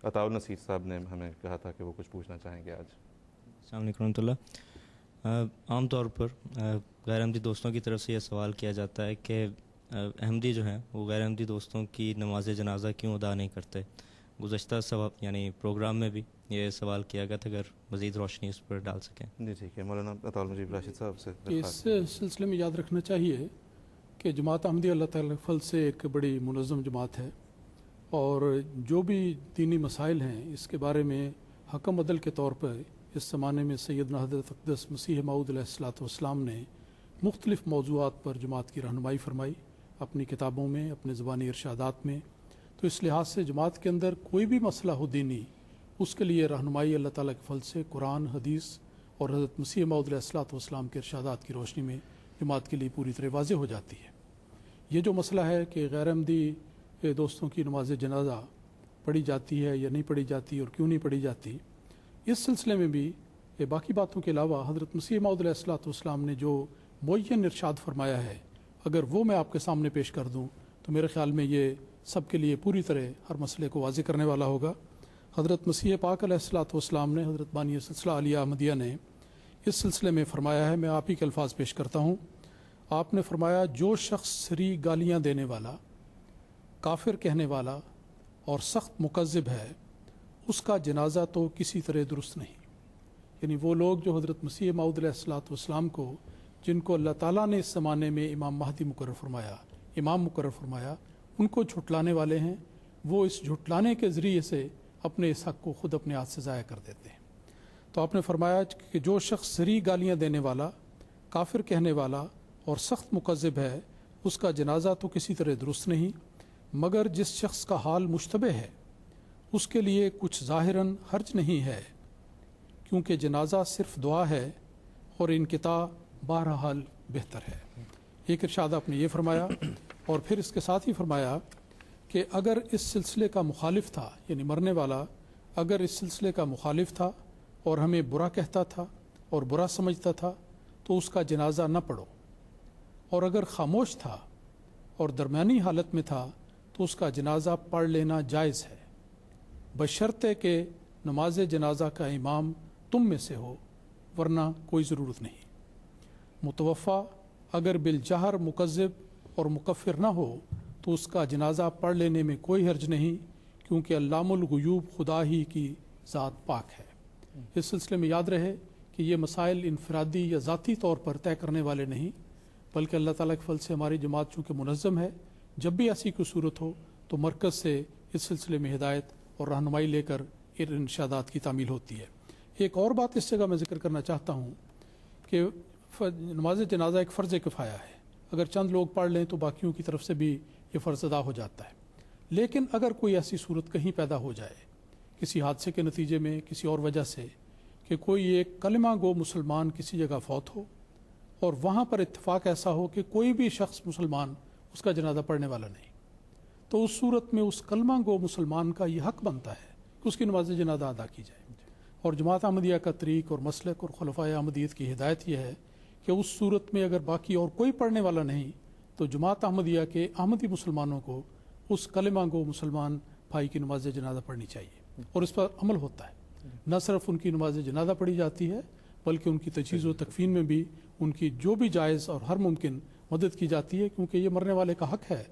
عطاء النصیر صاحب نے ہمیں کہا تھا کہ وہ کچھ پوچھنا چاہیں گے آج۔ السلام علیکم ورحمۃ اللہ۔ عام طور پر غیر احمدی دوستوں کی طرف سے یہ سوال کیا جاتا ہے کہ احمدی جو ہیں وہ غیر احمدی دوستوں کی نماز جنازہ کیوں ادا نہیں کرتے۔ گزشتہ یعنی پروگرام میں بھی یہ سوال کیا گیا تھا، اگر مزید روشنی اس پر ڈال سکیں۔ جی ٹھیک ہے، مولانا عطاء المجید راشد صاحب سے اس سلسلے میں یاد رکھنا چاہیے کہ جماعت احمدیہ اللہ تعالی کے فضل سے ایک بڑی منظم جماعت ہے، اور جو بھی دینی مسائل ہیں اس کے بارے میں حکم عدل کے طور پر اس زمانے میں سیدنا حضرت اقدس مسیح موعود علیہ الصلوۃ والسلام نے مختلف موضوعات پر جماعت کی رہنمائی فرمائی اپنی کتابوں میں، اپنے زبانی ارشادات میں۔ تو اس لحاظ سے جماعت کے اندر کوئی بھی مسئلہ ہو دینی، اس کے لیے رہنمائی اللہ تعالیٰ کے فضل سے قرآن، حدیث اور حضرت مسیح موعود علیہ الصلوۃ والسلام کے ارشادات کی روشنی میں جماعت کے لیے پوری طرح واضح ہو جاتی ہے۔ یہ جو مسئلہ ہے کہ غیر احمدی دوستوں کی نماز جنازہ پڑھی جاتی ہے یا نہیں پڑھی جاتی اور کیوں نہیں پڑھی جاتی، اس سلسلے میں بھی باقی باتوں کے علاوہ حضرت مسیح موعود علیہ الصلوۃ والسلام نے جو معین ارشاد فرمایا ہے، اگر وہ میں آپ کے سامنے پیش کر دوں تو میرے خیال میں یہ سب کے لیے پوری طرح ہر مسئلے کو واضح کرنے والا ہوگا۔ حضرت مسیح پاک علیہ الصلوۃ والسلام نے، حضرت بانی سلسلہ علیہ احمدیہ نے اس سلسلے میں فرمایا ہے، میں آپ ہی کے الفاظ پیش کرتا ہوں۔ آپ نے فرمایا، جو شخص سری گالیاں دینے والا، کافر کہنے والا اور سخت مکذب ہے، اس کا جنازہ تو کسی طرح درست نہیں۔ یعنی وہ لوگ جو حضرت مسیح موعود علیہ الصلوۃ والسلام کو، جن کو اللہ تعالیٰ نے اس زمانے میں امام مہدی مقرر فرمایا، امام مقرر فرمایا، ان کو جھٹلانے والے ہیں، وہ اس جھٹلانے کے ذریعے سے اپنے اس حق کو خود اپنے ہاتھ سے ضائع کر دیتے ہیں۔ تو آپ نے فرمایا کہ جو شخص سری گالیاں دینے والا، کافر کہنے والا اور سخت مکذب ہے، اس کا جنازہ تو کسی طرح درست نہیں، مگر جس شخص کا حال مشتبہ ہے اس کے لیے کچھ ظاہراً حرج نہیں ہے، کیونکہ جنازہ صرف دعا ہے اور انقطاع بہرحال بہتر ہے۔ ایک ارشاد آپ نے یہ فرمایا، اور پھر اس کے ساتھ ہی فرمایا کہ اگر اس سلسلے کا مخالف تھا، یعنی مرنے والا اگر اس سلسلے کا مخالف تھا اور ہمیں برا کہتا تھا اور برا سمجھتا تھا تو اس کا جنازہ نہ پڑھو، اور اگر خاموش تھا اور درمیانی حالت میں تھا تو اس کا جنازہ پڑھ لینا جائز ہے، بشرطے کہ نماز جنازہ کا امام تم میں سے ہو، ورنہ کوئی ضرورت نہیں۔ متوفا اگر بالجہر مکذب اور مکفر نہ ہو تو اس کا جنازہ پڑھ لینے میں کوئی حرج نہیں، کیونکہ علام الغیوب خدا ہی کی ذات پاک ہے۔ اس سلسلے میں یاد رہے کہ یہ مسائل انفرادی یا ذاتی طور پر طے کرنے والے نہیں، بلکہ اللہ تعالیٰ کے فضل سے ہماری جماعت چونکہ منظم ہے، جب بھی ایسی کوئی صورت ہو تو مرکز سے اس سلسلے میں ہدایت اور رہنمائی لے کر ان ارشادات کی تعمیل ہوتی ہے۔ ایک اور بات اس جگہ میں ذکر کرنا چاہتا ہوں کہ نماز جنازہ ایک فرض کفایہ ہے، اگر چند لوگ پڑھ لیں تو باقیوں کی طرف سے بھی یہ فرض ادا ہو جاتا ہے۔ لیکن اگر کوئی ایسی صورت کہیں پیدا ہو جائے کسی حادثے کے نتیجے میں، کسی اور وجہ سے، کہ کوئی ایک کلمہ گو مسلمان کسی جگہ فوت ہو اور وہاں پر اتفاق ایسا ہو کہ کوئی بھی شخص مسلمان اس کا جنازہ پڑھنے والا نہیں، تو اس صورت میں اس کلمہ گو مسلمان کا یہ حق بنتا ہے کہ اس کی نماز جنازہ ادا کی جائے۔ اور جماعت احمدیہ کا طریق اور مسلک اور خلفائے احمدیت کی ہدایت یہ ہے کہ اس صورت میں اگر باقی اور کوئی پڑھنے والا نہیں تو جماعت احمدیہ کے احمدی مسلمانوں کو اس کلمہ گو مسلمان بھائی کی نماز جنازہ پڑھنی چاہیے، اور اس پر عمل ہوتا ہے۔ نہ صرف ان کی نماز جنازہ پڑھی جاتی ہے بلکہ ان کی تجہیز و تکفین میں بھی ان کی جو بھی جائز اور ہر ممکن مدد کی جاتی ہے، کیونکہ یہ مرنے والے کا حق ہے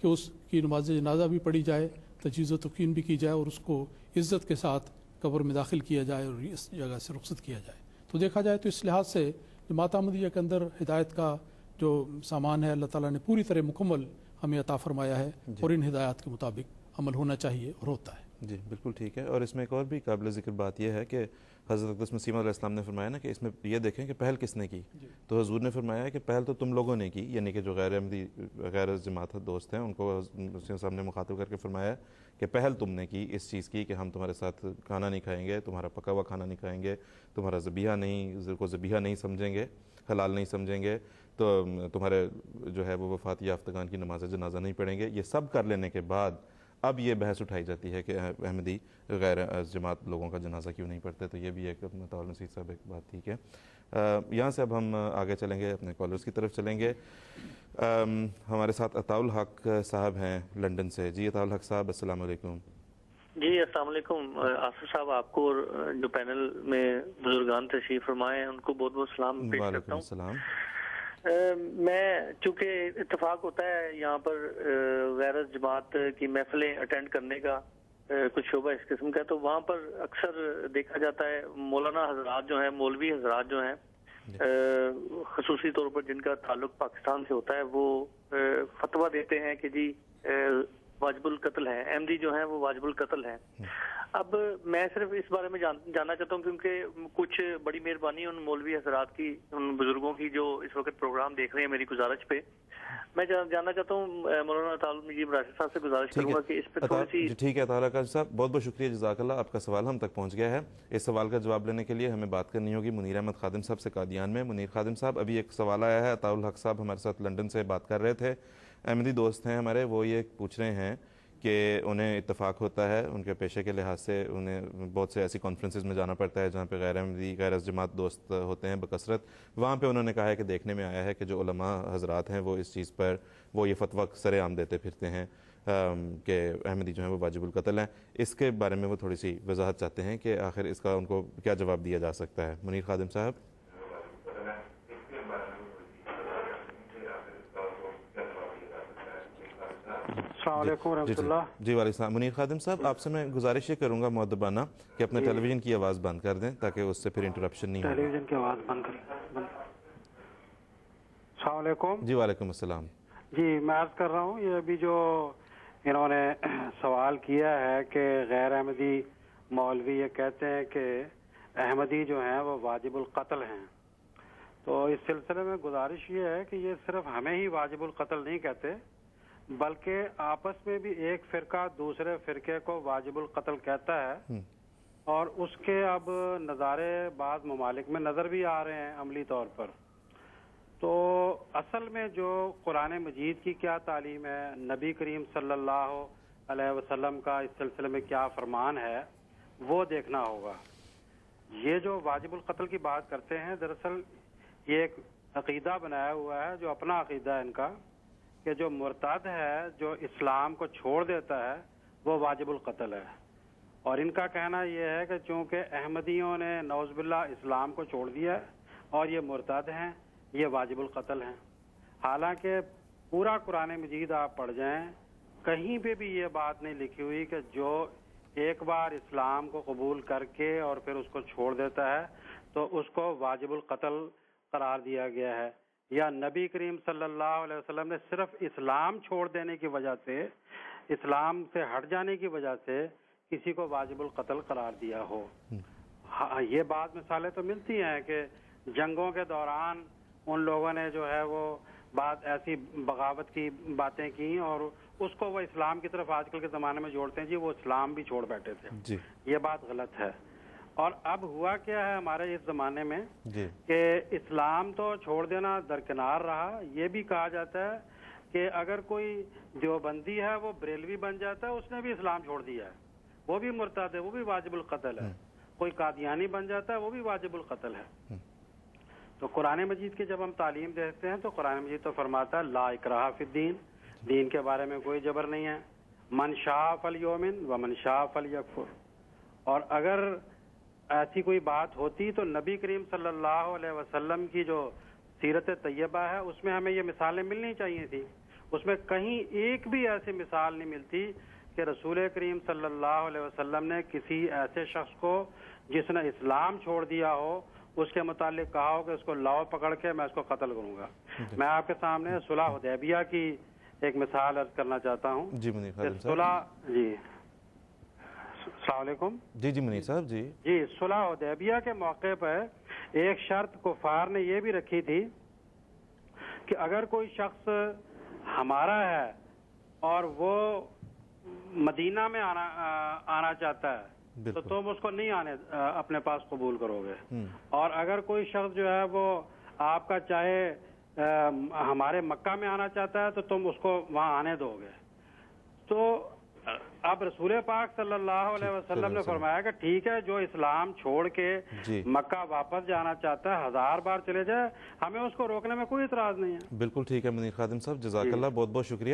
کہ اس کی نماز جنازہ بھی پڑھی جائے، تجہیز و تکفین بھی کی جائے، اور اس کو عزت کے ساتھ قبر میں داخل کیا جائے اور اس جگہ سے رخصت کیا جائے۔ تو دیکھا جائے تو اس لحاظ سے جماعت احمدیہ کے اندر ہدایت کا جو سامان ہے اللہ تعالیٰ نے پوری طرح مکمل ہمیں عطا فرمایا ہے، اور ان ہدایات کے مطابق عمل ہونا چاہیے اور ہوتا ہے۔ جی بالکل ٹھیک ہے۔ اور اس میں ایک اور بھی قابل ذکر بات یہ ہے کہ حضرت اقدس مسیح علیہ السلام نے فرمایا نا کہ اس میں یہ دیکھیں کہ پہل کس نے کی، تو حضور نے فرمایا کہ پہل تو تم لوگوں نے کی، یعنی کہ جو غیر احمدی غیر جماعت دوست ہیں ان کو مسیح صاحب نے مخاطب کر کے فرمایا کہ پہل تم نے کی اس چیز کی کہ ہم تمہارے ساتھ کھانا نہیں کھائیں گے، تمہارا پکا ہوا کھانا نہیں کھائیں گے، تمہارا ذبیحہ نہیں سمجھیں گے، حلال نہیں سمجھیں گے، تو تمہارے جو ہے وہ وفات یافتگان کی نماز جنازہ نہیں پڑھیں گے۔ یہ سب کر لینے کے بعد اب یہ بحث اٹھائی جاتی ہے کہ احمدی غیر جماعت لوگوں کا جنازہ کیوں نہیں پڑھتے، تو یہ بھی ایک عطاء النصیر صاحب ایک بات ٹھیک ہے۔ یہاں سے اب ہم آگے چلیں گے، اپنے کالرز کی طرف چلیں گے۔ ہمارے ساتھ عطاء الحق صاحب ہیں لنڈن سے۔ جی عطاء الحق صاحب السلام علیکم۔ جی السلام علیکم آصف صاحب، آپ کو اور جو پینل میں بزرگان تشریف فرمائے ہیں ان کو بہت بہت سلام پیش کرتا وعلیکم ہوں. السلام. میں چونکہ اتفاق ہوتا ہے یہاں پر غیرت جماعت کی محفلیں اٹینڈ کرنے کا کچھ شعبہ اس قسم کا، تو وہاں پر اکثر دیکھا جاتا ہے مولانا حضرات جو ہیں، مولوی حضرات جو ہیں، خصوصی طور پر جن کا تعلق پاکستان سے ہوتا ہے، وہ فتویٰ دیتے ہیں کہ جی واجب القتل ہے، احمدی جو ہیں وہ واجب القتل ہیں. اب میں صرف اس بارے میں جاننا چاہتا ہوں، کیونکہ کچھ بڑی مہربانی ان مولوی حضرات کی، ان بزرگوں کی جو اس وقت پروگرام دیکھ رہے ہیں میری گزارش پہ، میں جاننا چاہتا ہوں مولانا طالب مجیب راشد صاحب سے گزارش کروں گا کہ اس پہ تھوڑی سی. جی ٹھیک ہے طاہر قادری صاحب، بہت بہت شکریہ، جزاک اللہ. آپ کا سوال ہم تک پہنچ گیا ہے. اس سوال کا جواب لینے کے لیے ہمیں بات کرنی ہوگی منیر احمد خادم صاحب سے قادیان میں. منیر خادم صاحب، ابھی ایک سوال آیا ہے، عطاء الحق صاحب ہمارے ساتھ لنڈن سے بات کر رہے تھے، احمدی دوست ہیں ہمارے، وہ یہ پوچھ رہے ہیں کہ انہیں اتفاق ہوتا ہے، ان کے پیشے کے لحاظ سے انہیں بہت سے ایسی کانفرنسز میں جانا پڑتا ہے جہاں پہ غیر احمدی غیر جماعت دوست ہوتے ہیں بکثرت. وہاں پہ انہوں نے کہا ہے کہ دیکھنے میں آیا ہے کہ جو علماء حضرات ہیں وہ اس چیز پر وہ یہ فتویٰ سر عام دیتے پھرتے ہیں کہ احمدی جو ہیں وہ واجب القتل ہیں. اس کے بارے میں وہ تھوڑی سی وضاحت چاہتے ہیں کہ آخر اس کا ان کو کیا جواب دیا جا سکتا ہے. منیر خادم صاحب. السلام علیکم ورحمۃ اللہ. جی وعلیکم السلام. منیر خادم صاحب، آپ سے میں گزارش یہ کروں گا مؤدبانہ کہ اپنے ٹیلی ویژن کی آواز بند کر دیں تاکہ اس سے پھر انٹرپشن نہیں ہو. ٹیلی ویژن کی آواز بند کریں. السلام علیکم. جی وعلیکم السلام. جی میں عرض کر رہا ہوں، یہ ابھی جو انہوں نے سوال کیا ہے کہ غیر احمدی مولوی یہ کہتے ہیں کہ احمدی جو ہیں وہ واجب القتل ہیں، تو اس سلسلے میں گزارش یہ ہے کہ یہ صرف ہمیں ہی واجب القتل نہیں کہتے، بلکہ آپس میں بھی ایک فرقہ دوسرے فرقے کو واجب القتل کہتا ہے، اور اس کے اب نظارے بعض ممالک میں نظر بھی آ رہے ہیں عملی طور پر. تو اصل میں جو قرآن مجید کی کیا تعلیم ہے، نبی کریم صلی اللہ علیہ وسلم کا اس سلسلے میں کیا فرمان ہے، وہ دیکھنا ہوگا. یہ جو واجب القتل کی بات کرتے ہیں، دراصل یہ ایک عقیدہ بنایا ہوا ہے، جو اپنا عقیدہ ہے ان کا، کہ جو مرتد ہے، جو اسلام کو چھوڑ دیتا ہے، وہ واجب القتل ہے. اور ان کا کہنا یہ ہے کہ چونکہ احمدیوں نے نعوذ باللہ اسلام کو چھوڑ دیا ہے اور یہ مرتد ہیں، یہ واجب القتل ہیں. حالانکہ پورا قرآن مجید آپ پڑھ جائیں، کہیں پہ بھی یہ بات نہیں لکھی ہوئی کہ جو ایک بار اسلام کو قبول کر کے اور پھر اس کو چھوڑ دیتا ہے تو اس کو واجب القتل قرار دیا گیا ہے، یا نبی کریم صلی اللہ علیہ وسلم نے صرف اسلام چھوڑ دینے کی وجہ سے، اسلام سے ہٹ جانے کی وجہ سے کسی کو واجب القتل قرار دیا ہو. یہ بعض مثالیں تو ملتی ہیں کہ جنگوں کے دوران ان لوگوں نے جو ہے وہ بعض ایسی بغاوت کی باتیں کی اور اس کو وہ اسلام کی طرف آج کل کے زمانے میں جوڑتے ہیں، جی وہ اسلام بھی چھوڑ بیٹھے تھے. یہ بات غلط ہے. اور اب ہوا کیا ہے ہمارے اس زمانے میں کہ اسلام تو چھوڑ دینا درکنار رہا، یہ بھی کہا جاتا ہے کہ اگر کوئی دیوبندی ہے وہ بریلوی بن جاتا ہے، اس نے بھی اسلام چھوڑ دیا ہے، وہ بھی مرتد ہے، وہ بھی واجب القتل ہے. کوئی قادیانی بن جاتا ہے، وہ بھی واجب القتل ہے. تو قرآن مجید کی جب ہم تعلیم دیکھتے ہیں تو قرآن مجید تو فرماتا ہے لا اکراہ فی الدین، دین کے بارے میں کوئی جبر نہیں ہے. من شاء فلیؤمن ومن شاء فلیکفر. اور اگر ایسی کوئی بات ہوتی تو نبی کریم صلی اللہ علیہ وسلم کی جو سیرت طیبہ ہے اس میں ہمیں یہ مثالیں ملنی چاہیے تھی. اس میں کہیں ایک بھی ایسی مثال نہیں ملتی کہ رسول کریم صلی اللہ علیہ وسلم نے کسی ایسے شخص کو جس نے اسلام چھوڑ دیا ہو اس کے متعلق کہا ہو کہ اس کو لاؤ پکڑ کے میں اس کو قتل کروں گا. میں آپ کے سامنے صلح حدیبیہ کی ایک مثال عرض کرنا چاہتا ہوں. جی منیر خادم صاحب. صلح، جی السلام علیکم. جی منیر صاحب. جی صلح حدیبیہ کے موقع پر ایک شرط کفار نے یہ بھی رکھی تھی کہ اگر کوئی شخص ہمارا ہے اور وہ مدینہ میں آنا چاہتا ہے تو تم اس کو نہیں آنے اپنے پاس قبول کرو گے، اور اگر کوئی شخص جو ہے وہ آپ کا چاہے ہمارے مکہ میں آنا چاہتا ہے تو تم اس کو وہاں آنے دو گے. تو اب رسول پاک صلی اللہ علیہ وسلم نے فرمایا کہ ٹھیک ہے، جو اسلام چھوڑ کے مکہ واپس جانا چاہتا ہے 1000 بار چلے جائے، ہمیں اس کو روکنے میں کوئی اعتراض نہیں ہے. بالکل ٹھیک ہے منیر خادم صاحب، جزاک اللہ، بہت بہت شکریہ.